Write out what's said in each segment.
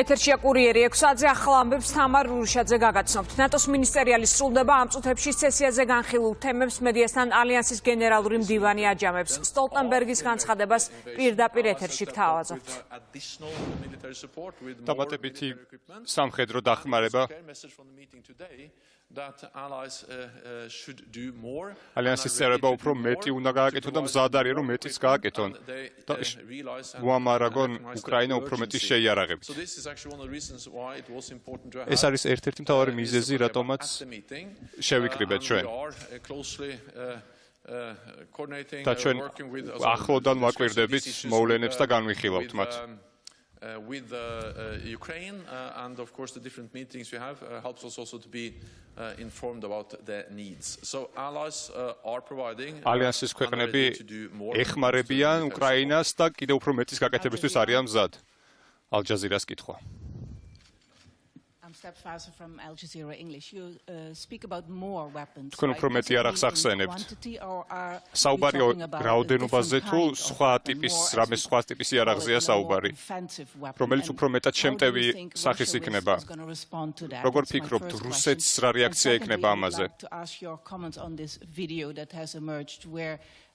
ეთერშია კურიერი 6 საათზე ახალ ამბებს თამარ რუშაძე გაგაცნობთ. ნატოს მინისტერიალის სრულდება ამ წუთებში სესიაზე განხილულ თემებს მედიასთან ალიანსის გენერალური მდივანი აჯამებს. სტოლტენბერგის განცხადებას პირდაპირ ეთერში გთავაზობთ. დამატებითი სამხედრო დახმარება ალიანსის წევრებმა უფრო მეტი უნდა გააკეთონ და მზად არიან რომ მეტიც გააკეთონ. უამარაგონ უკრაინა უფრო მეტი შეიარაღებით. ეს არის ერთ-ერთი მთავარი მიზეზი, რატომაც შევიკრიბეთ ჩვენ. და ჩვენ ახლოდან ვაკვირდებით მოვლენებს და განვიხილავთ მათ. With Ukraine and of course the different meetings we have helps us also to be informed about the needs. So allies are providing ალიანსის ქვეყნები ეხმარებიან უკრაინას და კიდევ უფრო მეტის გაკეთებისთვის არიან მზად. ალ-ჯაზირას კითხვა. თქვენ უფრო მეტი არახს ახსენებთ. საუბარი რაოდენობაზე თუ სხვა ტიპის იარაღზეა საუბარი, რომელიც უფრო მეტად შემტევი სახის იქნება. როგორ ფიქრობთ, რუსეთს რა რეაქცია იქნება ამაზე?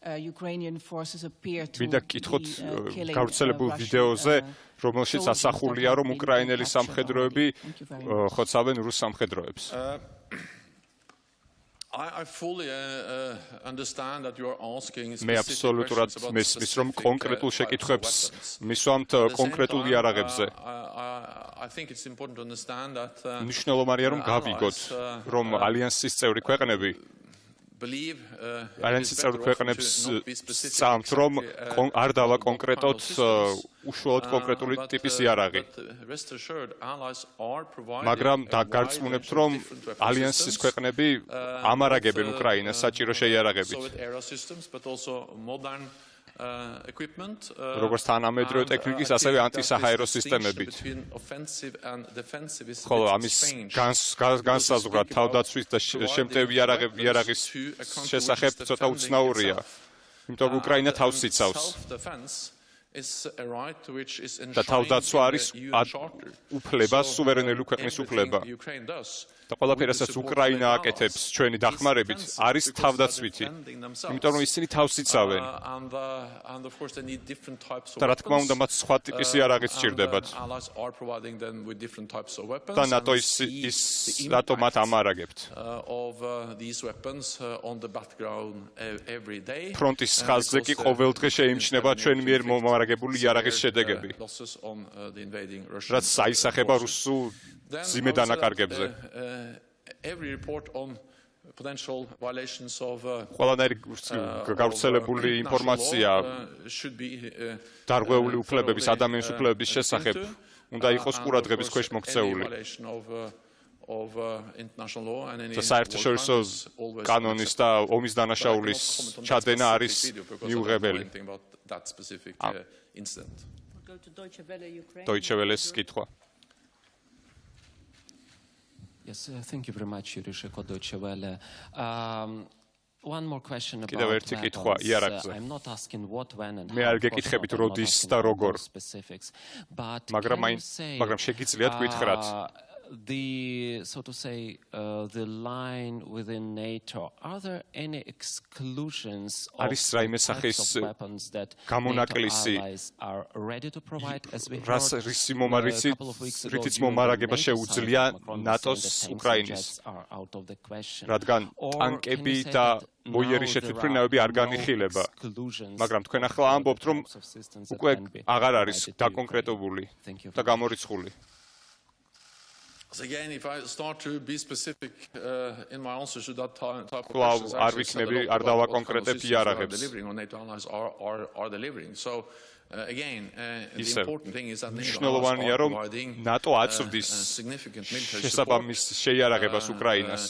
მინდა გკითხოთ გავრცელებულ ვიდეოზე, რომელშიც ასახულია, რომ უკრაინელი სამხედროები ხოცავენ რუს სამხედროებს. მე აბსოლუტურად მესმის, რომ კონკრეტულ შეკითხვებს მისვამთ კონკრეტულ იარაღებზე. მნიშვნელოვანია, რომ გავიგოთ, რომ ალიანსის წევრი ქვეყნები ალიანსის წევრი ქვეყნებს სწამთ, რომ არ დავა კონკრეტოდ უშუალოდ კონკრეტული ტიპის იარაღი. მაგრამ გარწმუნებთ, რომ ალიანსის ქვეყნები ამარაგებენ უკრაინას საჭირო შეიარაღებით. როგორც თანამედროვე ტექნიკის, ასევე ანტისაჰაერო სისტემებით. ხოლო ამის განსაზღვრად თავდაცვის და შემტევი იარაღის შესახებ ცოტა უცნაურია, იმიტომ რომ უკრაინა თავს იცავს. და თავდაცვა არის უფლება, სუვერენული ქვეყნის უფლება. და ყველაფერი, რასაც უკრაინა აკეთებს ჩვენი დახმარებით, არის თავდაცვითი, იმიტომ რომ ისინი თავს იცავენ. და რა თქმა უნდა, მათ სხვა ტიპის იარაღიც სჭირდებათ. და ნატო მათ ამარაგებთ. ფრონტის ხაზზე კი ყოველდღე შეიმჩნევა ჩვენ მიერ მომარაგებული იარაღის შედეგები, რაც აისახება რუსულ ძიმე დანაკარგებზე. ყველანაირი გავრცელებული ინფორმაცია დარღვეული უფლებების, ადამიანის უფლებების შესახებ უნდა იყოს ყურადღების ქვეშ მოქცეული. და საერთაშორისო კანონის და ომის დანაშაულის ჩადენა არის მიუღებელი. Deutsche Welle-ს კითხვა. Yes, thank you very much, Deutsche Welle. One more question about კიდევ ერთი კითხვა იარაღზე. I'm not asking what, when and მე არ გეკითხებით როდის და როგორ, მაგრამ შეგიძლიათ გითხრათ, so to say, the line within NATO, are there any exclusions of weapons that NATO allies are ready to provide as we heard a couple of weeks ago? რითიც მომარაგება შეუძლია ნატოს უკრაინის. რადგან ტანკები და მოიერი შეთვითმფრინავები არ განიხილება. მაგრამ თქვენ ახლა ამბობთ, რომ უკვე აღარ არის დაკონკრეტებული და გამორიცხული. Again, if I start to be specific in my answers to that type of questions, არ ვიქნები, არ დავაკონკრეტებ იარაღებს. Are delivering. So again, the important thing is that მნიშვნელოვანია, რომ ნატო აწვდის შესაბამის შეიარაღებას უკრაინას.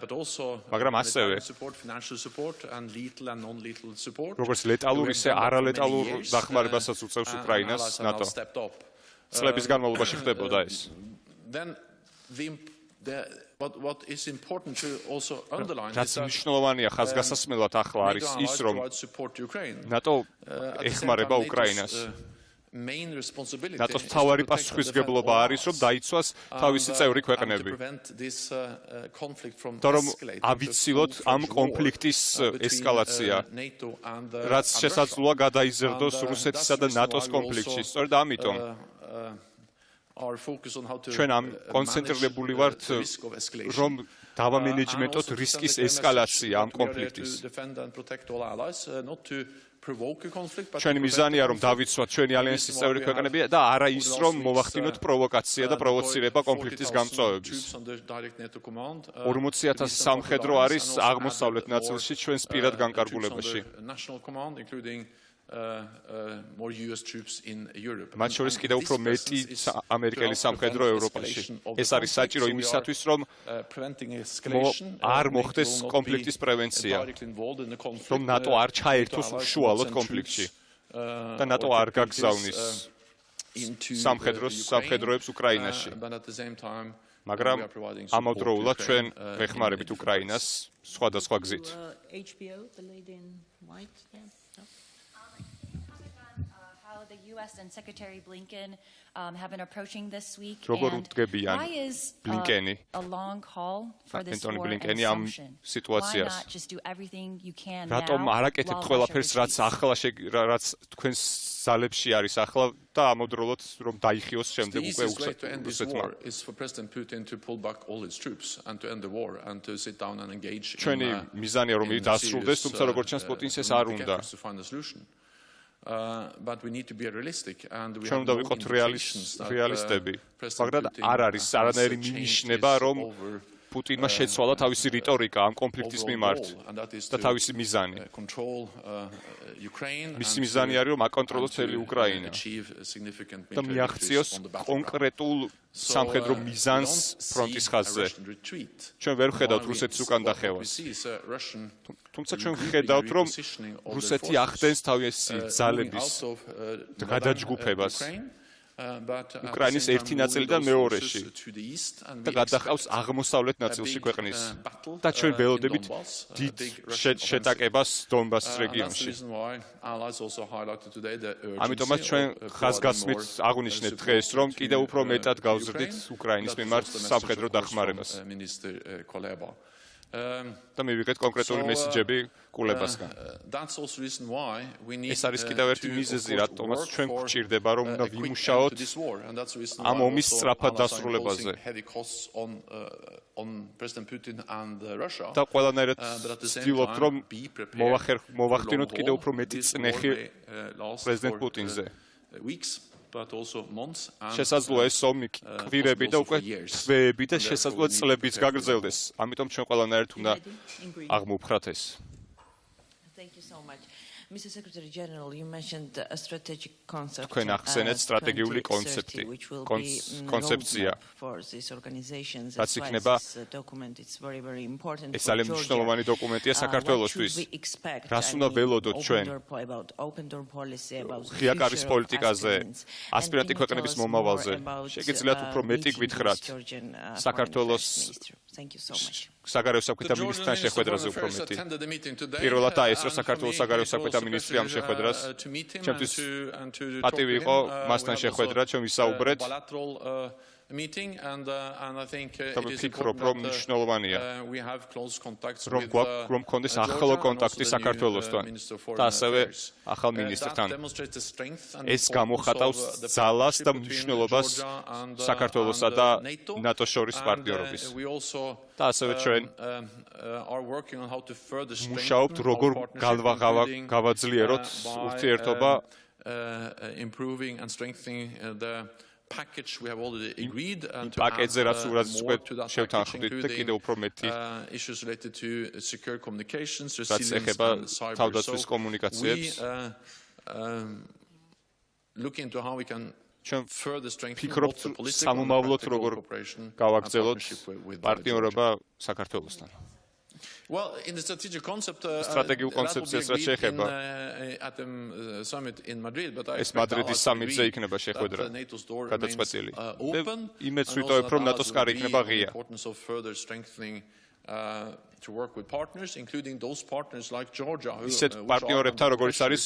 But also მაგრამ ასევე financial support and lethal and non-lethal support. როგორც ლეტალურ ისე არალეტალურ დახმარებასაც უწევს უკრაინას ნატო. წლების განმავლობაში ხდებოდა ეს. Then what is important to also underline is that მნიშვნელოვანია ხაზგასასმელად ახლა არის ის, რომ ნატო ეხმარება უკრაინას. ნატოს მთავარი პასუხისმგებლობა არის, რომ დაიცვას თავისი წევრი ქვეყნები. და რომ ავიცილოთ ამ კონფლიქტის ესკალაცია, რაც შესაძლოა გადაიზრდოს რუსეთისა და ნატოს კონფლიქტში. სწორედ ამიტომ ჩვენ ამ კონცენტრირებული ვართ, რომ დავამენეჯმენტოთ რისკის ესკალაცია ამ კონფლიქტის. ჩვენი მიზანია, რომ დავიცვათ ჩვენი ალიანსის წევრი ქვეყნები და არა ის, რომ მოვახდინოთ პროვოკაცია და პროვოცირება კონფლიქტის გამწვავების. 40,000 სამხედრო არის აღმოსავლეთ ნაწილში ჩვენს პირად განკარგულებაში. მათ შორის კიდევ უფრო მეტი ამერიკელი სამხედრო ევროპაში. ეს არის საჭირო იმისათვის, რომ არ მოხდეს კონფლიქტის პრევენცია, რომ ნატო არ ჩაერთოს უშუალოდ კონფლიქტში და ნატო არ გაგზავნის სამხედროებს უკრაინაში. მაგრამ ამავდროულად ჩვენ ვეხმარებით უკრაინას სხვადასხვა გზით. The US and Secretary Blinken have been approaching this week. Როგორ უდგებიან ბლინკენი a long haul for this Antony war Blinkeni and ამ assumption. სიტუაციას. Why not just do everything you can რატომ now? არ აკეთებთ ყველაფერს, რაც ახლა რაც თქვენს ძალებში არის ახლა და ამავდროულად რომ დაიხიოს შემდეგ უკვე რუსეთმა. ჩვენი მიზანია რომ ის დასრულდეს, თუმცა როგორც ჩანს პუტინს ეს არ უნდა. But we need to be realistic and we ჩვენ უნდა ვიყოთ რეალისტები. მაგრამ არ არის არანაირი მინიშნება, რომ პუტინმა შეცვალა თავისი რიტორიკა ამ კონფლიქტის მიმართ და თავისი მიზანი. მისი მიზანი არის რომ აკონტროლოს მთელი უკრაინა და მიაღწიოს კონკრეტულ სამხედრო მიზანს ფრონტის ხაზზე. ჩვენ ვერ ვხედავთ რუსეთის უკან დახევას. თუმცა ჩვენ ვხედავთ, რომ რუსეთი ახდენს თავისი ძალების გადაჯგუფებას უკრაინის ერთი ნაწილიდან მეორეში და გადახავს აღმოსავლეთ ნაწილში ქვეყნის და ჩვენ ველოდებით დიდ შეტაკებას დონბასის რეგიონში. ამიტომაც ჩვენ ხაზგასმით აღვნიშნეთ დღეს, რომ კიდევ უფრო მეტად გავზრდით უკრაინის მიმართ სამხედრო დახმარებას. და მივიღეთ კონკრეტული მესიჯები კულებასგან. ეს არის კიდევ ერთი მიზეზი, რატომაც ჩვენ გვჭირდება, რომ უნდა ვიმუშაოთ ამ ომის სწრაფად დასრულებაზე. და ყველანაირად ვცდილობთ, რომ მოვახდინოთ კიდევ უფრო მეტი წნეხი პრეზიდენტ პუტინზე. შესაძლოა ეს ომი კვირები და უკვე თვეები და შესაძლოა წლებიც გაგრძელდეს. ამიტომ ჩვენ ყველანაირად უნდა აღმოვფხრათ ეს. Mr. Secretary General, you mentioned a strategic concept. თქვენ ახსენეთ სტრატეგიული კონცეფცია. რაც იქნება ეს ძალიან მნიშვნელოვანი დოკუმენტია საქართველოსთვის. რას უნდა ველოდოთ ჩვენ? ღია კარის პოლიტიკაზე, ასპირანტი ქვეყნების მომავალზე. შეგიძლიათ უფრო მეტი გვითხრათ საქართველოს საგარეო საქმეთა მინისტრთან შეხვედრაზე უფრო მეტი. პირველად დაესწრო საქართველოს საგარეო საქმეთა მინისტრი ამ შეხვედრას. ჩემთვის პატივი იყო მასთან შეხვედრა, ჩვენ ვისაუბრეთ. და ვფიქრობ, რომ მნიშვნელოვანია, რომ გქონდეს ახლო კონტაქტი საქართველოსთან და ასევე ახალ მინისტრთან. ეს გამოხატავს ძალას და მნიშვნელობას საქართველოსა და ნატოს შორის პარტნიორობის. და ასევე ჩვენ მუშაობთ, როგორ გავაძლიეროთ ურთიერთობა პაკეტზე, რაც უკვე შევთანხმდით და კიდევ უფრო მეტი რაც ეხება თავდაცვის კომუნიკაციებს. ჩვენ ვფიქრობთ სამომავლოდ როგორ გავაგრძელოთ პარტნიორობა საქართველოსთან. სტრატეგიულ კონცეფციას რაც შეეხება ეს მადრიდის სამიტზე იქნება შეხვედრა გადაწყვეტილი. იმედს ვიტოვებ, რომ ნატოს კარი იქნება ღია. to work with partners, including those partners like Georgia, who ისეთ პარტნიორებთან, როგორც არის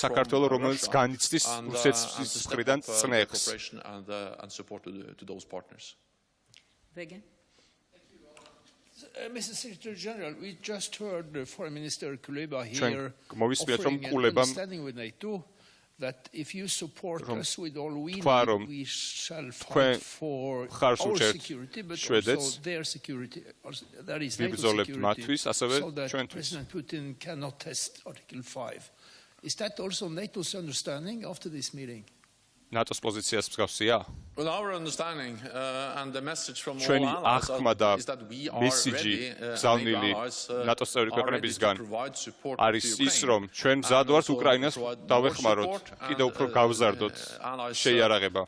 საქართველო, რომელიც განიცდის რუსეთის მხრიდან წნეხს. And support to those partners. Mr. Secretary General, we just heard Foreign Minister Kuleba here offering an understanding with NATO that if you support us with all we need, we shall fight for our security, but also their security. That is NATO security, so that President Putin cannot test Article 5. Is that also NATO's understanding after this meeting? ნატოს პოზიციას მსგავსია? Well, our understanding and the message from all ჩვენი allies აღქმა და is that we are მესიჯი ready გზავნილი ნატოს წევრი ქვეყნებისგან არის ის, რომ ჩვენ მზად ვართ უკრაინას დავეხმაროთ, კიდევ უფრო გავზარდოთ შეიარაღება.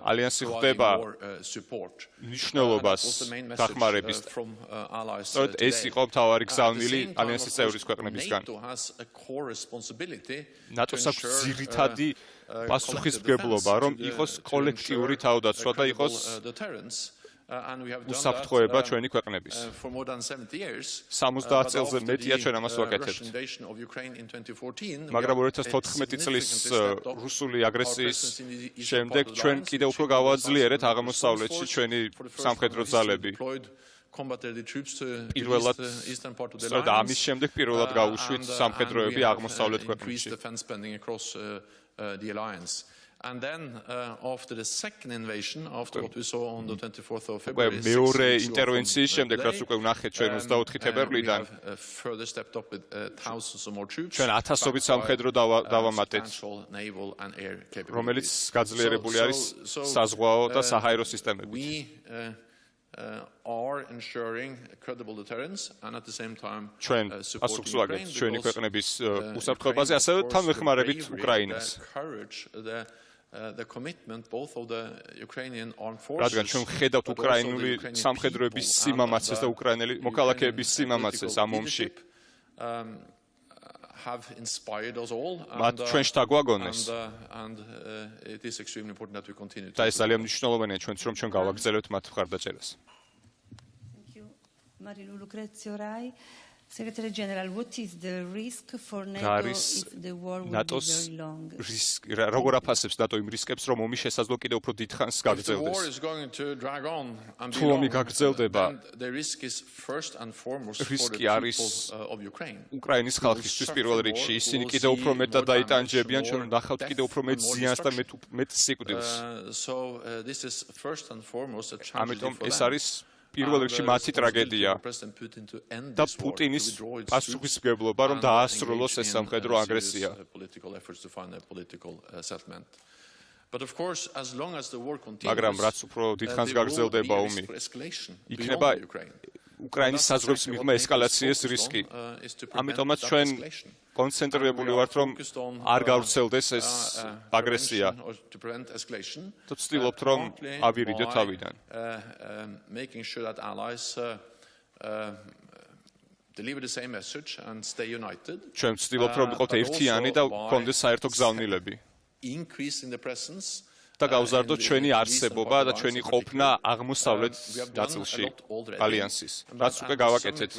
ალიანსი ხვდება მნიშვნელობას დახმარების. სწორედ ეს იყო მთავარი გზავნილი ალიანსის წევრი ქვეყნებისგან. ნატოს აქვს ძირითადი პასუხისმგებლობა, რომ იყოს კოლექტიური თავდაცვა და იყოს უსაფრთხოება ჩვენი ქვეყნების. 70 წელზე მეტია ჩვენ ამას ვაკეთებთ. მაგრამ 2014 წლის რუსული აგრესიის შემდეგ ჩვენ კიდევ უფრო გავაძლიერეთ აღმოსავლეთში ჩვენი სამხედრო ძალები. პირველად სწორედ ამის შემდეგ პირველად გავუშვით სამხედროები აღმოსავლეთ ქვეყნებში. The alliance. And then after the second invasion, after what we saw on the 24th of February, მეორე ინტერვენციის შემდეგ, რაც უკვე ვნახეთ ჩვენ 24 თებერვლიდან, further stepped up with thousands of more troops. ჩვენ ათასობით სამხედრო დავამატეთ, რომელიც გაძლიერებული არის საზღვაო და საჰაერო სისტემებით. Are ensuring credible deterrence and at the same time ჩვენ პასუხს ვაგებთ ჩვენი ქვეყნების უსაფრთხოებაზე, ასევე თან ვეხმარებით უკრაინას. The commitment both of the Ukrainian armed forces. რადგან ჩვენ ხედავთ უკრაინული სამხედროების სიმამაცეს და უკრაინელი მოქალაქეების სიმამაცეს ამ ომში. Have inspired us all and it is extremely important that we continue და ეს ძალიან მნიშვნელოვანია ჩვენც, რომ ჩვენ გავაგრძელებთ მათ მხარდაჭერას. Thank you. Marilu Lucrezio Rai. Secretary General, what is the risk for NATO if the war will be very long? როგორ აფასებს ნატო იმ რისკებს, რომ ომი შესაძლო კიდევ უფრო დიდ ხანს გაგრძელდეს? The war is going to drag on and თუ ომი გაგრძელდება, the risk is first and foremost for the people of Ukraine. უკრაინის ხალხისთვის პირველ რიგში ისინი კიდევ უფრო მეტად დაიტანჯებიან, ჩვენ ნახავთ კიდევ უფრო მეტ ზიანს და მეტ სიკვდილს. So this is first and foremost a tragedy for them. ამიტომ ეს არის პირველ რიგში მათი ტრაგედია და პუტინის პასუხისმგებლობა, რომ დაასრულოს ეს სამხედრო აგრესია. მაგრამ რაც უფრო დიდხანს გაგრძელდება ომი, იქნება უკრაინის საზღვრებს მიღმა ესკალაციის რისკი. ამიტომაც ჩვენ კონცენტრირებული ვართ, რომ არ გავრცელდეს ეს აგრესია. და ვცდილობთ, რომ ავირიდოთ თავიდან. Making sure that allies deliver the same message and stay united. ჩვენ ვცდილობთ, რომ ვიყოთ ერთიანი და გქონდეს საერთო გზავნილები. Increasing the presence და გავზარდოთ ჩვენი არსებობა და ჩვენი ყოფნა აღმოსავლეთ ნაწილში ალიანსის. რაც უკვე გავაკეთეთ.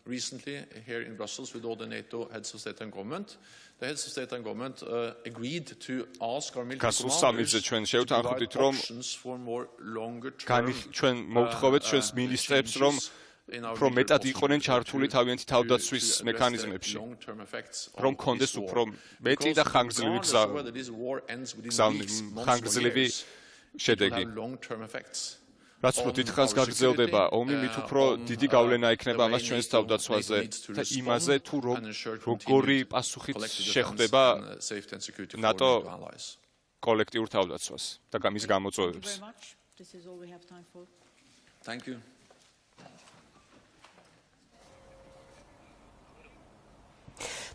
Recently here in Brussels with all the NATO heads of state and government, the heads of state and government agreed to ask our military commanders ჩვენ შევთანხმდით, რომ for more longer term ჩვენ მოვთხოვეთ ჩვენს მინისტრებს, რომ უფრო მეტად იყვნენ ჩართული თავიანთი თავდაცვის მექანიზმებში, რომ კონდეს უფრო მეტი და ხანგრძლივი შედეგი. რაც უფრო დიდხანს გაგრძელდება ომი, მით უფრო დიდი გავლენა ექნება ამას ჩვენს თავდაცვაზე და იმაზე, თუ როგორი პასუხით შეხვდება ნატო კოლექტიურ თავდაცვას და მის გამოწვევებს. Thank you.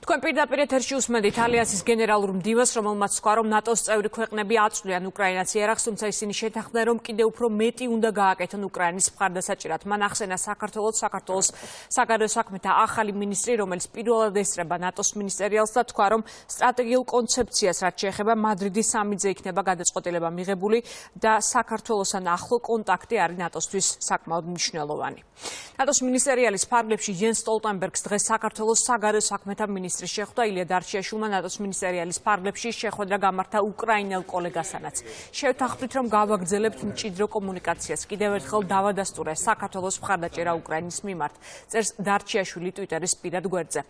თქვენ თქვენ პირდაპირ ეთერში უსმენთ ალიანსის გენერალურ მდივანს, რომელმაც თქვა, რომ ნატოს წევრი ქვეყნები აწვდიან უკრაინას იარაღს, თუმცა ისინი შეთანხმდნენ, რომ კიდევ უფრო მეტი უნდა გააკეთონ უკრაინის მხარდასაჭერად. მან ახსენა საქართველოს საგარეო საქმეთა ახალი მინისტრი, რომელიც პირველად ესწრება ნატოს მინისტერიალს და თქვა, რომ სტრატეგიულ კონცეფციას, რაც შეეხება მადრიდის სამიძე იქნება გადაწყვეტილება მიღებული და საქართველოსთან ახლო კონტაქტი არის ნატოსთვის საკმაოდ მნიშვნელოვანი. ნატოს მინისტერიალის ფარგლებში ჯენს სტოლტენბერგს დღეს საქართველოს საგარეო საქმეთა მინისტრი შეხვდა. ილია დარჩიაშვილმა ნატოს მინისტერიალის ფარგლებში შეხვედრა გამართა უკრაინელ კოლეგასთანაც. შევთანხმდით, რომ გავაგრძელებთ მჭიდრო კომუნიკაციას. კიდევ ერთხელ დავადასტურე საქართველოს მხარდაჭერა უკრაინის მიმართ. წერს დარჩიაშვილი ტვიტერის პირად გვერდზე.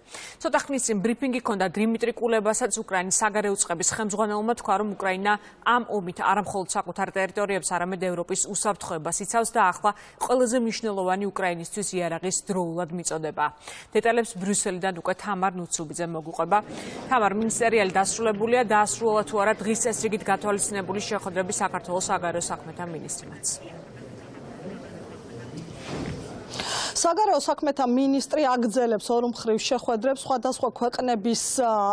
ცოტა ხნის წინ ბრიფინგი ჰქონდა დიმიტრი კულებასაც, უკრაინის საგარეო წყების ხელმძღვანელმა თქვა, რომ უკრაინა ამ ომით არამხოლოდ საკუთარ ტერიტორიებს, არამედ ევროპის უსაფრთხოებას იცავს და ახლა ყველაზე მნიშვნელოვანი უკრაინისთვის იარაღის დროულად მიწოდება. დეტალებს ბრიუსელიდან უკვე თამარ ნუცუბიძე მოგუყვება. თამარ, მინისტერიალი დასრულებულია, დაასრულა თუ არა დღის წესრიგით გათვალისწინებული შეხვედრები საქართველოს საგარეო საქმეთა მინისტრიმაც. საგარეო საქმეთა მინისტრი აგრძელებს ორმხრივ შეხვედრებს სხვადასხვა ქვეყნების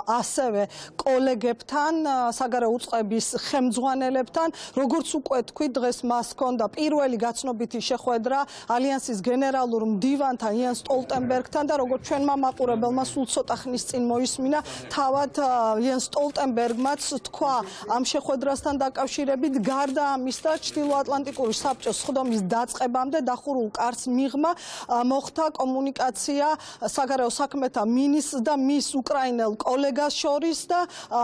ასევე კოლეგებთან, საგარეო უწყების ხელმძღვანელებთან. როგორც უკვე თქვი, დღეს მას ჰქონდა პირველი გაცნობიტი შეხვედრა ალიანსის გენერალურ მდივანთან იენს სტოლტენბერგთან და როგორც ჩვენმა მაყურებელმა სულ ცოტა ხნის წინ მოისმინა, თავად იენს სტოლტენბერგმაც თქვა ამ შეხვედრასთან დაკავშირებით, გარდა ამისა, ჩრდილოატლანტიკური საბჭოს სხდომის დაწყებამდე დახურულ კარს მიღმა მოხდა კომუნიკაცია საგარეო საქმეთა მინისტრს და მის უკრაინელ კოლეგას შორის და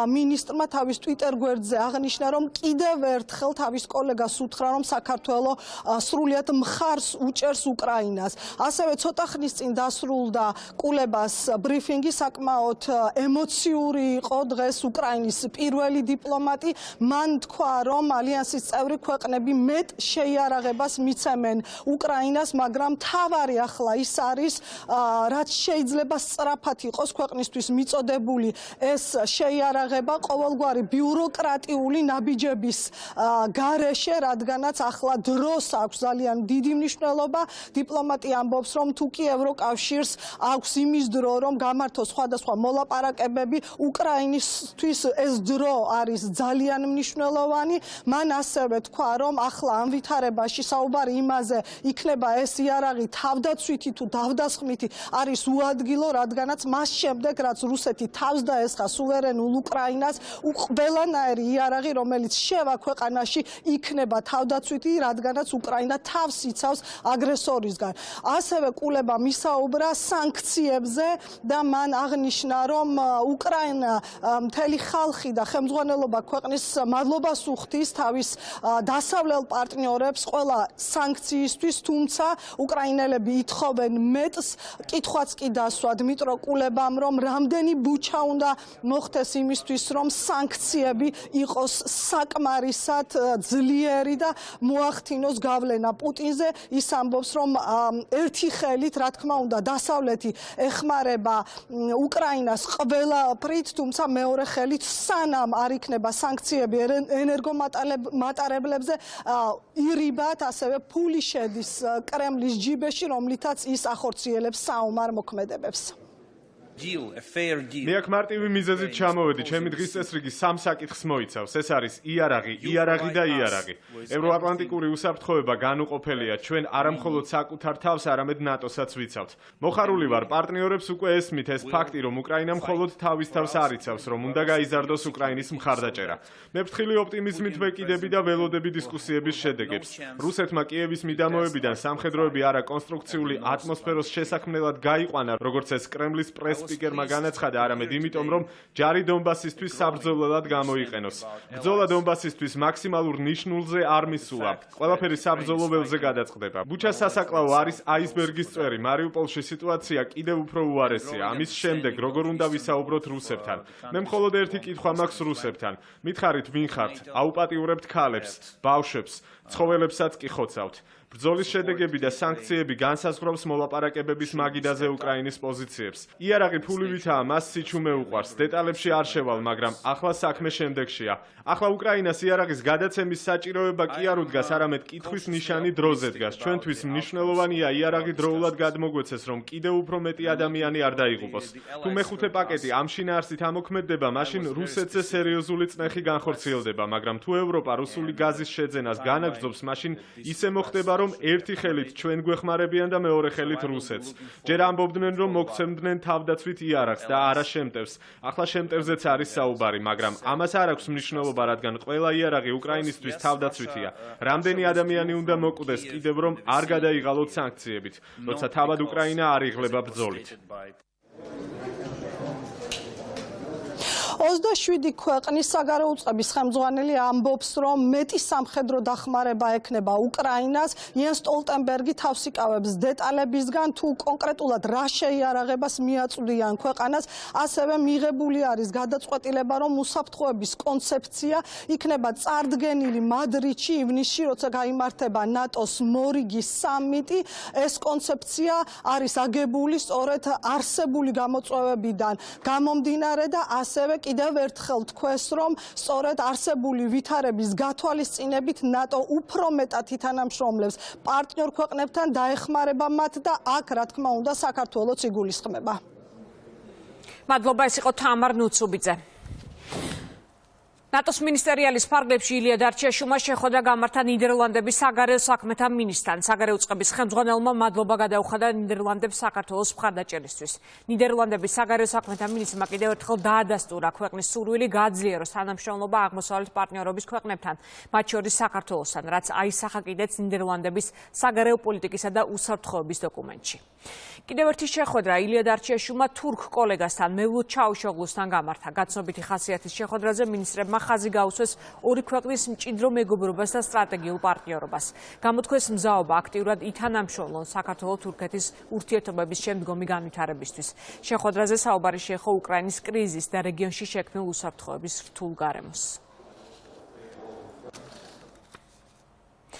მინისტრმა თავის ტვიტერ გვერდზე აღნიშნა, რომ კიდევ ერთხელ თავის კოლეგას უთხრა, რომ საქართველო სრულიად მხარს უჭერს უკრაინას. ასევე ცოტა ხნის წინ დასრულდა კულებას ბრიფინგი, საკმაოდ ემოციური იყო დღეს უკრაინის პირველი დიპლომატი. მან თქვა, რომ ალიანსის წევრი ქვეყნები მეტ შეიარაღებას მიცემენ უკრაინას, მაგრამ თავარი ახლა ის არის, რაც შეიძლება სწრაფად იყოს ქვეყნისთვის მიწოდებული ეს შეიარაღება ყოველგვარი ბიუროკრატიული ნაბიჯების გარეშე, რადგანაც ახლა დროს აქვს ძალიან დიდი მნიშვნელობა. დიპლომატი ამბობს, რომ თუ კი ევროკავშირს აქვს იმის დრო, რომ გამართოს სხვადასხვა მოლაპარაკებები, უკრაინისთვის ეს დრო არის ძალიან მნიშვნელოვანი. მან ასევე თქვა, რომ ახლა ამ ვითარებაში საუბარი იმაზე იქნება ეს იარაღი თავდაცვითი თუ თავდასხმითი არის უადგილო, რადგანაც მას შემდეგ, რაც რუსეთი თავს დაესხა სუვერენულ უკრაინას, ყველანაირი იარაღი, რომელიც შევა ქვეყანაში, იქნება თავდაცვითი, რადგანაც უკრაინა თავს იცავს აგრესორისგან. ასევე კულებამ ისაუბრა სანქციებზე და მან აღნიშნა, რომ უკრაინა მთელი ხალხი და ხელმძღვანელობა ქვეყნის მადლობას უხდის თავის დასავლელ პარტნიორებს ყველა სანქციისთვის, თუმცა უკრაინელები ითხოვენ მეტს. კითხვაც კი დასვა დმიტრო კულებამ, რომ რამდენი ბუჩა უნდა მოხდეს იმისთვის, რომ სანქციები იყოს საკმარისად ძლიერი და მოახდინოს გავლენა პუტინზე. ის ამბობს, რომ ერთი ხელით, რა თქმა უნდა, დასავლეთი ეხმარება უკრაინას ყველაფრით, თუმცა მეორე ხელით სანამ არ იქნება სანქციები ენერგომატარებლებზე, ირიბად ასევე ფული შედის კრემლის ჯიბეში, რომლითაც ის ახორციელებს საომარ მოქმედებებს. მე აქ მარტივი მიზეზით ჩამოვედი, ჩემი დღის წესრიგი სამ საკითხს მოიცავს. ეს არის იარაღი და იარაღი. ევროატლანტიკური უსაფრთხოება განუყოფელია, ჩვენ არამხოლოდ საკუთარ თავს, არამედ ნატოსაც ვიცავთ. მოხარული ვარ პარტნიორებს უკვე ესმით ეს ფაქტი, რომ უკრაინა მხოლოდ თავის თავს არ იცავს, რომ უნდა გაიზარდოს უკრაინის მხარდაჭერა. მე ფრთხილი ოპტიმიზმით ვეკიდები და ველოდები დისკუსიების შედეგებს. რუსეთმა კიევის მიდამოებიდან სამხედროები არა კონსტრუქციული ატმოსფეროს შესაქმნელად გაიყვანა, როგორც ეს კრემლის სპიკერმა განაცხადა, არამედ იმიტომ, რომ ჯარი დონბასისთვის საბრძოლველად გამოიყენოს. ბრძოლა დონბასისთვის მაქსიმალურ ნიშნულზე არ მისულა. ყველაფერი საბრძოლო ველზე გადაწყდება. ბუჩას სასაკლაო არის აისბერგის წვერი. მარიუპოლში სიტუაცია კიდევ უფრო უარესია. ამის შემდეგ როგორ უნდა ვისაუბროთ რუსებთან? მე მხოლოდ ერთი კითხვა მაქვს რუსებთან. მითხარით, ვინ ხართ? აუპატიურებთ ქალებს, ბავშვებს. ცხოველებსაც კი ხოცავთ. ბრძოლის შედეგები და სანქციები განსაზღვრავს მოლაპარაკებების მაგიდაზე უკრაინის პოზიციებს. იარაღი ფულივითაა მას სიჩუმე უყვარს. დეტალებში არ შევალ, მაგრამ ახლა საქმე შემდეგშია. ახლა უკრაინას იარაღის გადაცემის საჭიროება კი არ უდგას, არამედ კითხვის ნიშანი დროზე დგას. ჩვენთვის მნიშვნელოვანია იარაღი დროულად გადმოგვეცეს, რომ კიდევ უფრო მეტი ადამიანი არ დაიღუპოს. თუ მეხუთე პაკეტი ამ შინაარსით ამოქმედდება, მაშინ რუსეთზე სერიოზული წნეხი განხორციელდება, მაგრამ თუ ევროპა რუსული გაზის შეძენას განაგრძობს, მაშინ ისე მოხდება, რომ ერთი ხელით ჩვენ გვეხმარებიან და მეორე ხელით რუსეთს. ჯერ ამბობდნენ, რომ მოგცემდნენ თავდაცვით იარაღს და არა შემტევს. ახლა შემტევზეც არის საუბარი, მაგრამ ამას არ აქვს მნიშვნელობა, რადგან ყველა იარაღი უკრაინისთვის თავდაცვითია. რამდენი ადამიანი უნდა მოკვდეს კიდევ რომ არ გადაიღალოთ სანქციებით, როცა თავად უკრაინა არ იღლება ბრძოლით. 27 ქვეყნის საგარეო უწყების ხელმძღვანელი ამბობს, რომ მეტი სამხედრო დახმარება ექნება უკრაინას. იენს სტოლტენბერგი თავს იკავებს დეტალებისგან, თუ კონკრეტულად რა შეიარაღებას მიაწვდიან ქვეყანას. ასევე მიღებული არის გადაწყვეტილება, რომ უსაფრთხოების კონცეფცია იქნება წარდგენილი მადრიდში ივნისში, როცა გაიმართება ნატოს მორიგის სამიტი. ეს კონცეფცია არის აგებული სწორედ არსებული გამოწვევებიდან გამომდინარე და ასევე კიდევ ერთხელ თქვეს, რომ სწორედ არსებული ვითარების გათვალისწინებით ნატო უფრო მეტად ითანამშრომლებს პარტნიორ ქვეყნებთან, დაეხმარება მათ და აქ რა თქმა უნდა საქართველოც იგულისხმება. მადლობა, ეს იყო თამარ ნუცუბიძე. ნატოს მინისტერიალის ფარგლებში ილია დარჩიაშვილმა შეხვედრა გამართა ნიდერლანდების საგარეო საქმეთა მინისტრთან. საგარეო უწყების ხელმძღვანელმა მადლობა გადაუხადა ნიდერლანდებს საქართველოს მხარდაჭერისთვის. ნიდერლანდების საგარეო საქმეთა მინისტრმა კიდევ ერთხელ დაადასტურა ქვეყნის სურვილი გააძლიეროს თანამშრომლობა აღმოსავლეთ პარტნიორობის ქვეყნებთან, მათ შორის საქართველოსთან, რაც აისახა კიდეც ნიდერლანდების საგარეო პოლიტიკისა და უსაფრთხოების დოკუმენტში. კიდევ ერთი შეხვედრა ილია დარჩიაშვილმა თურქ კოლეგასთან მევლუდ ჩაუშოღლუსთან გამართა. გაცნობიტი ხასიათის შეხვედრაზე მინისტრებმა ხაზი გაუსვეს ორი ქვეყნის მჭიდრო მეგობრობას და სტრატეგიულ პარტნიორობას. გამოთქვეს მზაობა აქტიურად ითანამშრომლონ საქართველო-თურქეთის ურთიერთობების შემდგომი განვითარებისთვის. შეხვედრაზე საუბარი შეეხო უკრაინის კრიზის და რეგიონში შექმნილ უსაფრთხოების რთულ გარემოს.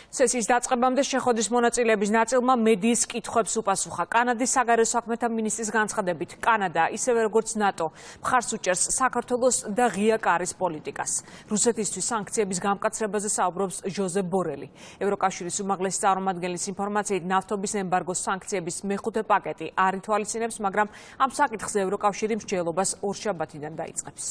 სესიის დაწყებამდე შეხვედრის მონაწილეების ნაწილმა მედიის კითხვებს უპასუხა. კანადის საგარეო საქმეთა მინისტრის განცხადებით, კანადა, ისევე როგორც ნატო, მხარს უჭერს საქართველოს და ღია კარის პოლიტიკას. რუსეთისთვის სანქციების გამკაცრებაზე საუბრობს ჟოზეფ ბორელი. ევროკავშირის უმაღლესი წარმომადგენლის ინფორმაციით, ნავთობის ემბარგოს სანქციების მეხუთე პაკეტი არ ითვალისწინებს, მაგრამ ამ საკითხზე ევროკავშირი მსჯელობას ორშაბათიდან დაიწყებს.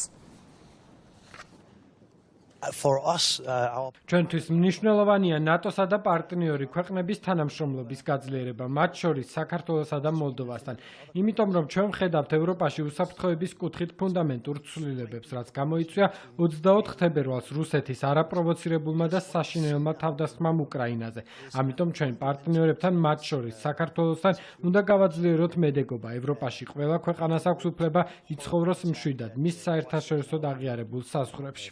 ჩვენთვის მნიშვნელოვანია ნატოსა და პარტნიორი ქვეყნების თანამშრომლობის გაძლიერება, მათ შორის საქართველოსა და მოლდოვასთან. იმიტომ რომ ჩვენ ვხედავთ ევროპაში უსაფრთხოების კუთხით ფუნდამენტურ ცვლილებებს, რაც გამოიწვია 24 თებერვალს რუსეთის არაპროვოცირებულმა და საშინეელმა თავდასხმამ უკრაინაზე. ამიტომ ჩვენ პარტნიორებთან, მათ შორის საქართველოსთან, უნდა გავაძლიეროთ მედეგობა. ევროპაში ყველა ქვეყანას აქვს უფლება იცხოვროს მშვიდად მის საერთაშორისო აღიარებულ საზღვრებში.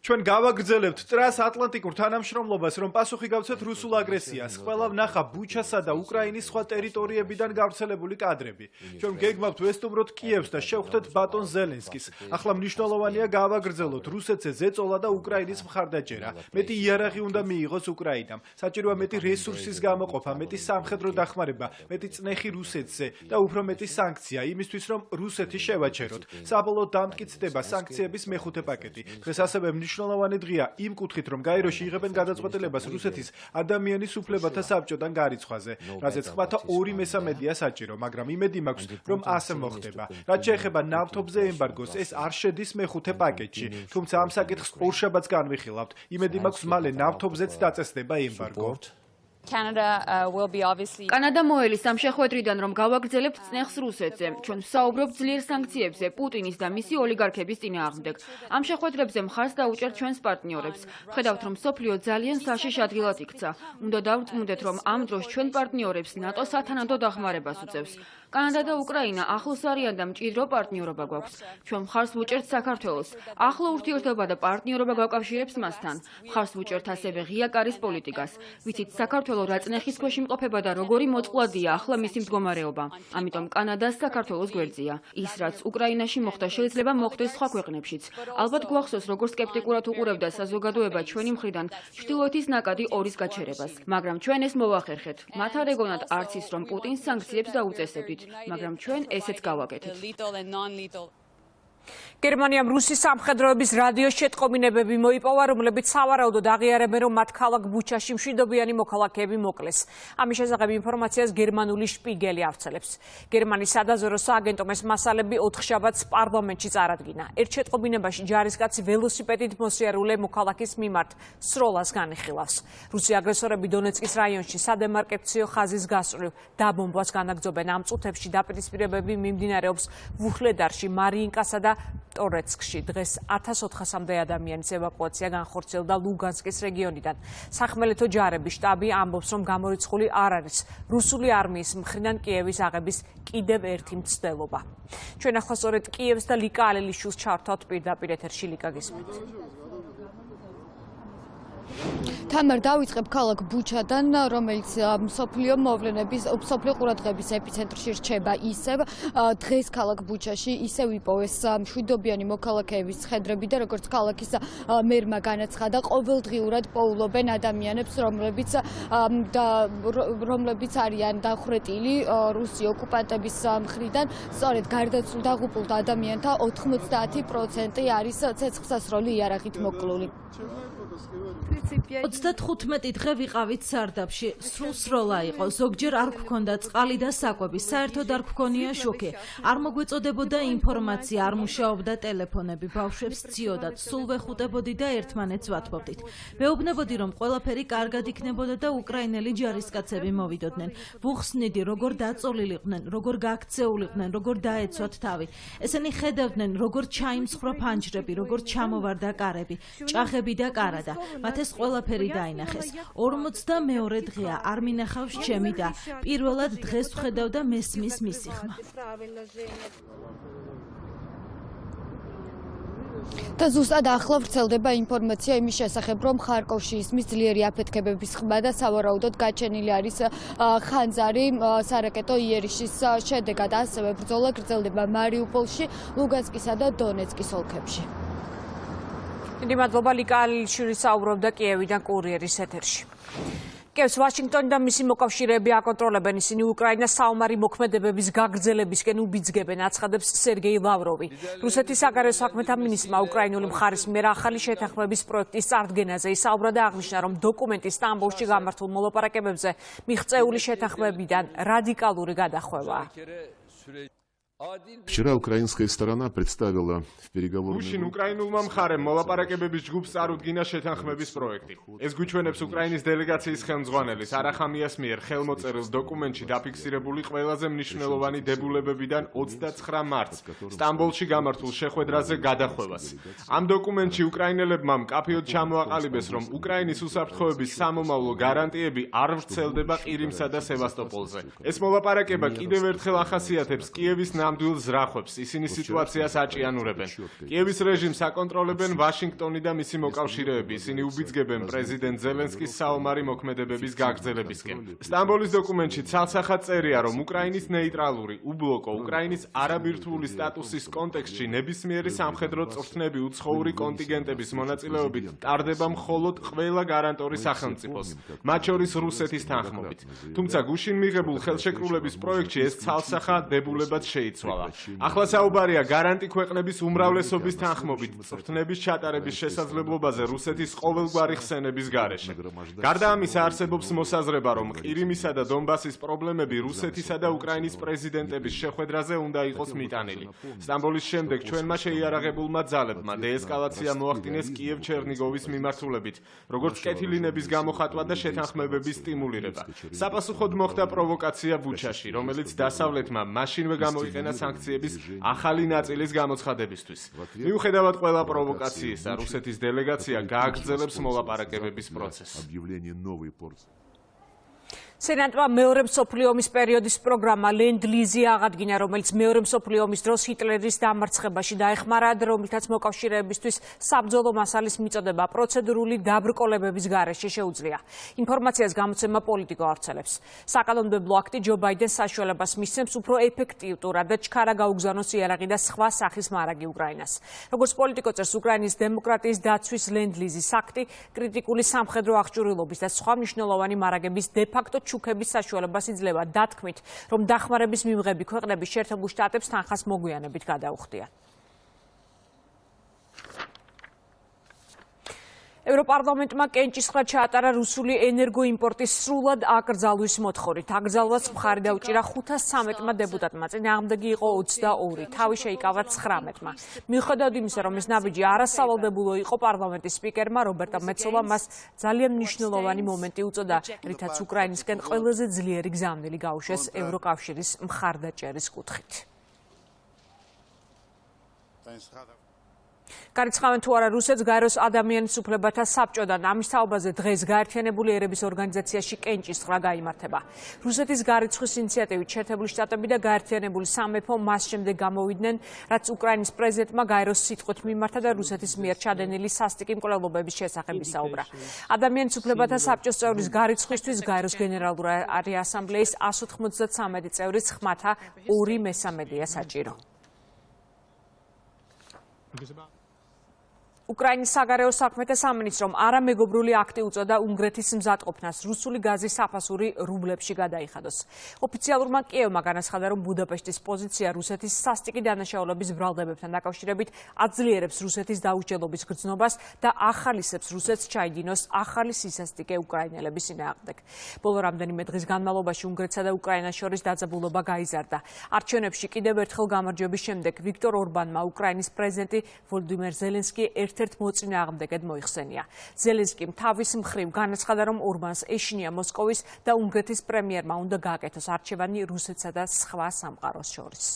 ჩვენ გავაგრძელებთ ტრანსატლანტიკურ თანამშრომლობას, რომ პასუხი გავცეთ რუსულ აგრესიას. ყველა ვნახა ბუჩასა და უკრაინის სხვა ტერიტორიებიდან გავრცელებული კადრები. ჩვენ გეგმავთ ვესტუმროთ კიევს და შევხვდეთ ბატონ ზელენსკის. ახლა მნიშვნელოვანია გავაგრძელოთ რუსეთზე ზეწოლა და უკრაინის მხარდაჭერა. მეტი იარაღი უნდა მიიღოს უკრაინამ. საჭიროა მეტი რესურსის გამოყოფა, მეტი სამხედრო დახმარება, მეტი წნეხი რუსეთზე და უფრო მეტი სანქცია იმისთვის, რომ რუსეთი შევაჩეროთ. საბოლოოდ დამტკიცდება სანქციების მეხუთე პაკეტი. დღეს ასევე მნიშვნელოვანი დღეა იმ კუთხით, რომ გაეროში იღებენ გადაწყვეტილებას რუსეთის ადამიანის უფლებათა საბჭოდან გარიცხვაზე, რაზეც ხმათა 2/3-ია საჭირო, მაგრამ იმედი მაქვს, რომ ასე მოხდება. რაც შეეხება ნავთობზე ემბარგოს, ეს არ შედის მეხუთე პაკეტში, თუმცა ამ საკითხს ორშაბათს განვიხილავთ. იმედი მაქვს, მალე ნავთობზეც დაწესდება ემბარგო. კანადა მოელის ამ შეხვედრიდან, რომ გავაგრძელებთ წნეხს რუსეთზე. ჩვენ ვსაუბრობთ ძლიერ სანქციებზე პუტინის და მისი ოლიგარქების წინააღმდეგ. ამ შეხვედრებზე მხარს დაუჭერთ ჩვენს პარტნიორებს. ვხედავთ, რომ მსოფლიო ძალიან საშიშ ადგილად იქცა. უნდა დავწმუნდეთ, რომ ამ დროს ჩვენ პარტნიორებს ნატო სათანადო დახმარებას უწევს. კანადა და უკრაინა ახლოს არიან და მჭიდრო პარტნიორობა გვაქვს. ჩვენ მხარს ვუჭერთ საქართველოს. ახლო ურთიერთობა და პარტნიორობა გვაკავშირებს მასთან. მხარს ვუჭერთ ასევე ღია კარის პოლიტიკას. ვიცით, საქართველოს საქართველოს რა წნეხის ქვეშ იმყოფება და როგორი მოწყვლადია ახლა მისი მდგომარეობა. ამიტომ კანადას საქართველოს გვერდზია. ის რაც უკრაინაში მოხდა შეიძლება მოხდეს სხვა ქვეყნებშიც. ალბათ გვახსოვს როგორ სკეპტიკურად უყურებდა საზოგადოება ჩვენი მხრიდან ჩრდილოეთის ნაკადი ორის გაჩერებას. მაგრამ ჩვენ ეს მოვახერხეთ. მათ არ ეგონათ არც ის რომ პუტინს სანქციებს დაუწესებდით, მაგრამ ჩვენ ესეც გავაკეთეთ. გერმანიამ რუსის სამხედროების რადიოს შეტყობინებები მოიპოვა, რომლებიც სავარაუდოდ აღიარებენ, რომ მათ ქალაქ ბუჩაში მშვიდობიანი მოქალაქეები მოკლეს. ამის შესახებ ინფორმაციას გერმანული შპიგელი ავრცელებს. გერმანიის სადაზვერვო სააგენტომ ეს მასალები 4 შაბათს პარლამენტში წარადგინა. ერთ შეტყობინებაში ჯარისკაცი ველოსიპედით მოსიარულე მოქალაქის მიმართ სროლას განიხილავს. რუსი აგრესორები დონეცკის რაიონში სადემარკაციო ხაზის გასწვრივ დაბომბვას განაგრძობენ. ამ წუთებში დაპირისპირებები მიმდინარეობს ვუხლედარში, მარიინკასა და ტორეცკში. დღეს 1400-მდე ადამიანის ევაკუაცია განხორციელდა ლუგანსკის რეგიონიდან. სახმელეთო ჯარების შტაბი ამბობს, რომ გამორიცხული არ არის რუსული არმიის მხრიდან კიევის აღების კიდევ ერთი მცდელობა. ჩვენ ახლა სწორედ კიევს და ლიკა ალელიშვილს ჩავთავთ პირდაპირ ეთერში. ლიკა, გისმენთ? თამარ, დავიწყებ ქალაქ ბუჩადან, რომელიც მსოფლიო მოვლენების, მსოფლიო ყურადღების ეპიცენტრში რჩება ისევ. დღეს ქალაქ ბუჩაში ისევ იპოვეს მშვიდობიანი მოქალაქეების ცხედრები და როგორც ქალაქის მერმა განაცხადა, ყოველდღიურად პოულობენ ადამიანებს, რომლებიც არიან დახვრეტილი რუსი ოკუპანტების მხრიდან. სწორედ გარდაცვლილ დაღუპულ ადამიანთა 90% არის ცეცხლსასროლი იარაღით მოკლული. 35 დღე ვიყავით სარდაფში. სრულ სროლა იყო. ზოგჯერ არ გვქონდა წყალი და საკვები. საერთოდ არ გვქონია შუქი. არ მოგვეწოდებოდა ინფორმაცია, არ მუშაობდა ტელეფონები. ბავშვებს სციოდათ. სულ ვეხუტებოდი და ერთმანეთს ვათბობდით. მეუბნებოდი, რომ ყველაფერი კარგად იქნებოდა და უკრაინელი ჯარისკაცები მოვიდოდნენ. ვუხსნიდი, როგორ დაწოლილიყვნენ, როგორ გაქცეულიყვნენ, როგორ დაეცვათ თავი. ესენი ხედავდნენ, როგორ ჩაიმსხვრა ფანჯრები, როგორ ჩამოვარდა კარები, ჭაღები და კარადა. მათ ეს ყველაფერი დაინახეს. 42 დღეა არ მინახავს ჩემი და პირველად დღეს ვხედავ და მესმის მისი ხმა. და ზუსტად ახლა ვრცელდება ინფორმაცია იმის შესახებ, რომ ხარკოვში ისმის ძლიერი აფეთქებების ხმა და სავარაუდოდ გაჩენილი არის ხანძარი სარაკეტო იერიშის შედეგად. ასევე ბრძოლა გრძელდება მარიუპოლში, ლუგანსკისა და დონეცკის ოლქებში. დიდი მადლობა, ლიკა ალილიშვილის საუბრობდა კიევიდან კურიერის ეთერში. კიევს ვაშინგტონი და მისი მოკავშირეები აკონტროლებენ. ისინი უკრაინას საომარი მოქმედებების გაგრძელებისკენ უბიძგებენ, აცხადებს სერგეი ლავროვი. რუსეთის საგარეო საქმეთა მინისტრმა უკრაინული მხარის მიერ ახალი შეთანხმების პროექტის წარდგენაზე ისაუბრა და აღნიშნა, რომ დოკუმენტი სტამბოლში გამართულ მოლაპარაკებებზე მიღწეული შეთანხმებიდან რადიკალური გადახვევაა. Вчера украинская сторона представила в переговорной Უშინ უკრაინულმა მხარემ მოლაპარაკებების ჯგუფს წარუდგინა შეთანხმების პროექტი. ეს გვიჩვენებს უკრაინის დელეგაციის ხელმძღვანელის არახამიას მიერ ხელმოწერილ დოკუმენტში დაფიქსირებული ყველაზე მნიშვნელოვანი დებულებებიდან 29 მარტს სტამბოლში გამართულ შეხვედრაზე გადახვევას. ამ დოკუმენტში უკრაინელებმა მკაფიოდ ჩამოაყალიბეს, რომ უკრაინის უსაფრთხოების სამომავლო გარანტიები არ ვრცელდება ყირიმსა და სევასტოპოლზე. ეს მოლაპარაკება კიდევ ერთხელ ახასიათებს კიევის ნამდვილ ზრახვებს. ისინი სიტუაციას აჭიანურებენ. კიევის რეჟიმს აკონტროლებენ ვაშინგტონი და მისი მოკავშირეები. ისინი უბიძგებენ პრეზიდენტ ზელენსკის საომარი მოქმედებების გაგრძელებისკენ. სტამბოლის დოკუმენტში ცალსახად წერია, რომ უკრაინის ნეიტრალური, უბლოკო, უკრაინის არაბირთვული სტატუსის კონტექსტში ნებისმიერი სამხედრო წვრთნები უცხოური კონტინგენტების მონაწილეობით ტარდება მხოლოდ ყველა გარანტორი სახელმწიფოს, მათ შორის რუსეთის თანხმობით. თუმცა გუშინ მიღებულ ხელშეკრულების პროექტში ეს ცალსახა დებულებად შეიცვალა. ახლა საუბარია გარანტი ქვეყნების უმრავლესობის თანხმობით წვრთნების ჩატარების შესაძლებლობაზე რუსეთის ყოველგვარი ხსენების გარეშე. გარდა ამისა არსებობს მოსაზრება, რომ ყირიმისა და დონბასის პრობლემები რუსეთისა და უკრაინის პრეზიდენტების შეხვედრაზე უნდა იყოს მიტანილი. სტამბოლის შემდეგ ჩვენმა შეიარაღებულმა ძალებმა დეესკალაცია მოახდინეს კიევ-ჩერნიგოვის მიმართულებით, როგორც კეთილინების გამოხატვა და შეთანხმებების სტიმულირება. საპასუხოდ მოხდა პროვოკაცია ბუჩაში, რომელიც დასავლეთმა მაშინვე გამოიყენა სანქციების ახალი ნაწილის გამოცხადებისთვის. მიუხედავად ყველა პროვოკაციისა, რუსეთის დელეგაცია გააგრძელებს მოლაპარაკებების პროცესს. სენატმა მეორე მსოფლიო ომის პერიოდის პროგრამა ლენდ-ლიზი აღადგინა, რომელიც მეორე მსოფლიო ომის დროს ჰიტლერის დამარცხებაში დაეხმარა, რომელთაც მოკავშირეებისთვის საბრძოლო მასალის მიწოდება პროცედურული დაბრკოლებების გარეშე შეუძლია. ინფორმაციას გამოცემა პოლიტიკო ავრცელებს. საკანონმდებლო აქტი ჯო ბაიდენს საშუალებას მისცემს უფრო ეფექტიურად და ჩქარა გაუგზავნოს იარაღი და სხვა სახის მარაგი უკრაინას. როგორც პოლიტიკო წერს უკრაინის დემოკრატიის დაცვის ლენდ-ლიზის აქტი, კრიტიკული სამხედრო აღჭურვილობის და სხვა მნიშვნელოვანი მარაგების დე-ფაქტო ჩუქების საშუალებას იძლევა დათქმით, რომ დახმარების მიღები ქვეყნები შეერთებულ შტატებს თანხას მოგვიანებით გადაუხდიან. ევროპარლამენტმა კენჭისყრა ჩაატარა რუსული ენერგოიმპორტის სრულად აკრძალვის მოთხოვნით. აკრძალვას მხარი დაუჭირა 513-მა დეპუტატმა, წინააღმდეგი იყო 22, თავი შეიკავა 19-მა. მიუხედავად იმისა, რომ ეს ნაბიჯი არასავალდებულო იყო, პარლამენტის სპიკერმა რობერტა მეცოლამ მას ძალიან მნიშვნელოვანი მომენტი უწოდა, რითაც უკრაინისკენ ყველაზე ძლიერი გზავნილი გაუშვეს ევროკავშირის მხარდაჭერის კუთხით. გარიცხავენ თუ არა რუსეთს გაეროს ადამიანის უფლებათა საბჭოდან ამის თაობაზე დღეს გაერთიანებული ერების ორგანიზაციაში კენჭისყრა გაიმართება. რუსეთის გარიცხვის ინიციატივით შეერთებული შტატები და გაერთიანებული სამეფო მას შემდეგ გამოვიდნენ, რაც უკრაინის პრეზიდენტმა გაეროს სიტყვით მიმართა და რუსეთის მიერ ჩადენილი სასტიკი მკვლელობების შესახებ ისაუბრა. ადამიანის უფლებათა საბჭოს წევრის გარიცხვისთვის გაეროს გენერალური ასამბლეის 193 წევრის ხმათა 2/3 საჭირო. უკრაინის საგარეო საქმეთა სამინისტრომ არამეგობრული აქტი უწოდა უნგრეთის მზადყოფნას რუსული გაზის საფასური რუბლებში გადაიხადოს. ოფიციალურმა კიევმა განაცხადა, რომ ბუდაპეშტის პოზიცია რუსეთის სასტიკი დანაშაულების ბრალდებებთან დაკავშირებით აძლიერებს რუსეთის დაუსჯელობის გრძნობას და ახალისებს რუსეთს ჩაიდინოს ახალი სისასტიკე უკრაინელების წინააღმდეგ. ბოლო რამდენიმე დღის განმავლობაში უნგრეთსა და უკრაინას შორის დაძაბულობა გაიზარდა. არჩევნებში კიდევ ერთხელ გამარჯვების შემდეგ ვიქტორ ორბანმა უკრაინის პრეზიდენტი ვოლოდიმირ ზელენსკი ერთ-ერთ მოწინააღმდეგედ მოიხსენია. ზელენსკიმ თავის მხრივ განაცხადა, რომ ორბანს ეშინია მოსკოვის და უნგრეთის პრემიერმა უნდა გააკეთოს არჩევანი რუსეთსა და სხვა სამყაროს შორის.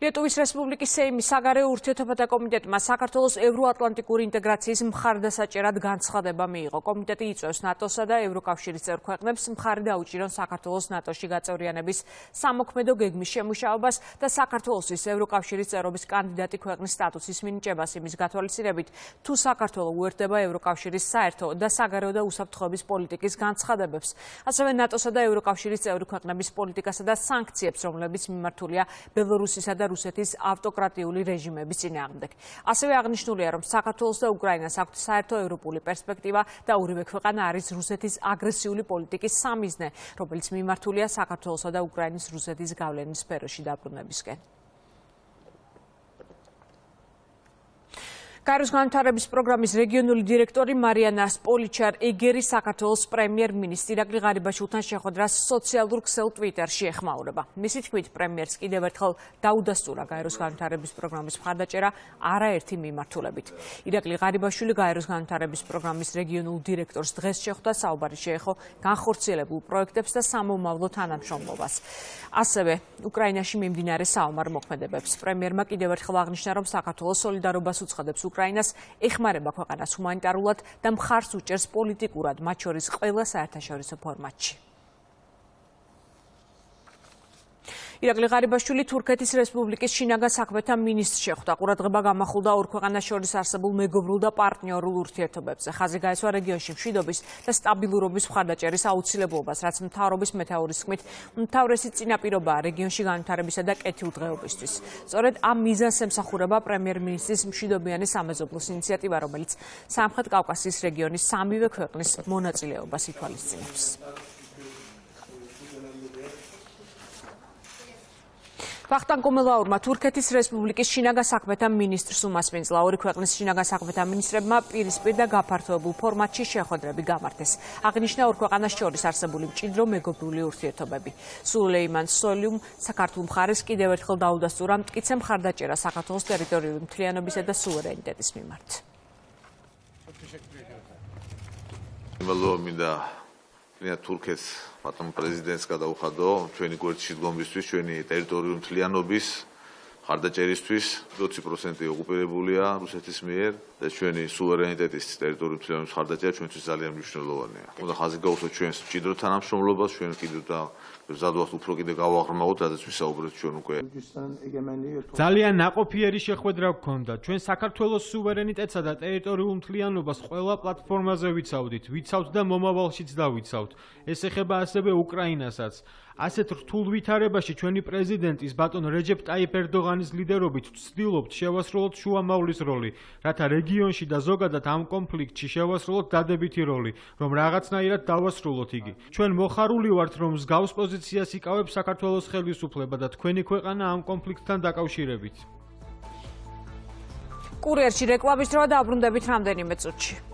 ლიტვის რესპუბლიკის სეიმის საგარეო ურთიერთობათა კომიტეტმა საქართველოს ევროატლანტიკური ინტეგრაციის მხარდასაჭერად განცხადება მიიღო. კომიტეტი იწვევს ნატოსა და ევროკავშირის წევრ ქვეყნებს მხარი დაუჭირონ საქართველოს ნატოში გაწევრიანების სამოქმედო გეგმის შემუშავებას და საქართველოსთვის ევროკავშირის წევრობის კანდიდატი ქვეყნის სტატუსის მინიჭებას იმის გათვალისწინებით, თუ საქართველო უერთდება ევროკავშირის საერთო და საგარეო და უსაფრთხოების პოლიტიკის განცხადებებს, ასევე ნატოსა და ევროკავშირის წევრი ქვეყნების პოლიტიკასა და სანქციებს, რომლებიც მიმართულია ბელორუსისა და რუსეთის ავტოკრატიული რეჟიმების წინააღმდეგ. ასევე აღნიშნულია, რომ საქართველოს და უკრაინას აქვთ საერთო ევროპული პერსპექტივა და ორივე ქვეყანა არის რუსეთის აგრესიული პოლიტიკის სამიზნე, რომელიც მიმართულია საქართველოსა და უკრაინის რუსეთის გავლენის სფეროში დაბრუნებისკენ. გაეროს განვითარების პროგრამის რეგიონული დირექტორი მარიანა სპოლიჩარ-ეგერი საქართველოს პრემიერ-მინისტრ ირაკლი ღარიბაშვილთან შეხვედრას სოციალურ ქსელ ტვიტერში ეხმაურება. მისი თქმით, პრემიერს კიდევ ერთხელ დაუდასტურა გაეროს განვითარების პროგრამის მხარდაჭერა არაერთი მიმართულებით. ირაკლი ღარიბაშვილი გაეროს განვითარების პროგრამის რეგიონულ დირექტორს დღეს შეხვდა, საუბარი შეეხო განხორციელებულ პროექტებს და სამომავლო თანამშრომლობას. ასევე უკრაინაში მიმდინარე საომარ მოქმედებებს. პრემიერმა კიდევ ერთხელ აღნიშნა, რომ საქართველოს სოლიდარობას უცხადებს უკრაინას, ეხმარება ქვეყანას ჰუმანიტარულად და მხარს უჭერს პოლიტიკურად, მათ შორის ყველა საერთაშორისო ფორმატში. ირაკლი ღარიბაშვილი თურქეთის რესპუბლიკის შინაგან საქმეთა მინისტრს შეხვდა. ყურადღება გამახვილდა ორ ქვეყანას შორის არსებულ მეგობრულ და პარტნიორულ ურთიერთობებზე. ხაზი გაესვა რეგიონში მშვიდობის და სტაბილურობის მხარდაჭერის აუცილებლობას, რაც მთავრობის მეთაურის თქმით, უმთავრესი წინაპირობაა რეგიონში განვითარებისა და კეთილდღეობისთვის. სწორედ ამ მიზანს ემსახურება პრემიერ-მინისტრის მშვიდობიანი სამეზობლოს ინიციატივა, რომელიც სამხრეთ კავკასიის რეგიონის სამივე ქვეყნის მონაწილეობას ითვალისწინებს. ვახტანგ კომელაურმა თურქეთის რესპუბლიკის შინაგან საქმეთა მინისტრს უმასპინძლა. ორი ქვეყნის შინაგან საქმეთა მინისტრებმა პირისპირ და გაფართოებულ ფორმატში შეხვედრები გამართეს. აღნიშნა ორ ქვეყანას შორის არსებული მჭიდრო მეგობრული ურთიერთობები. სულეიმან სოლიუმ საქართველოს მხარეს კიდევ ერთხელ დაუდასტურა მტკიცე მხარდაჭერა საქართველოს ტერიტორიული მთლიანობისა და სუვერენიტეტის მიმართ. თურქეთს ბატონ პრეზიდენტს გადაუხადო ჩვენი გვერდში დგომისთვის, ჩვენი ტერიტორიული მთლიანობის ხარდაჭერისთვის 20% ოკუპირებულია რუსეთის მიერ და ჩვენი სუვერენიტეტის ტერიტორიული მთლიანობის ხარდაჭერა ჩვენთვის ძალიან მნიშვნელოვანია. უნდა ხაზი გაუსვათ ჩვენს მჭიდრო თანამშრომლობას, ჩვენ კიდევ და ზადვახთ უფრო კიდევ გავაღრმავოთ, რადგან ვისაუბრეთ ჩვენ უკვე. ძალიან ნაყოფიერი შეხვედრა გქონდა. ჩვენ საქართველოს სუვერენიტეტსა და ტერიტორიულ მთლიანობას ყველა პლატფორმაზე ვიცავთ და მომავალშიც დავიცავთ. ეს ეხება ასევე უკრაინასაც. ასეთ რთულ ვითარებაში ჩვენი პრეზიდენტის ბატონ რეჯეპ ტაიპ ერდოღანის ლიდერობით ვცდილობთ შევასრულოთ შუამავლის როლი, რათა რეგიონში და ზოგადად ამ კონფლიქტში შევასრულოთ დადებითი როლი, რომ რაღაცნაირად დავასრულოთ იგი. ჩვენ მოხარული ვართ, რომ მსგავს პოზიციას იკავებს საქართველოს ხელისუფლება და თქვენი ქვეყანა ამ კონფლიქტთან დაკავშირებით. კურიერში რეკლამის დრო დაბრუნდებით რამდენიმე წუთში.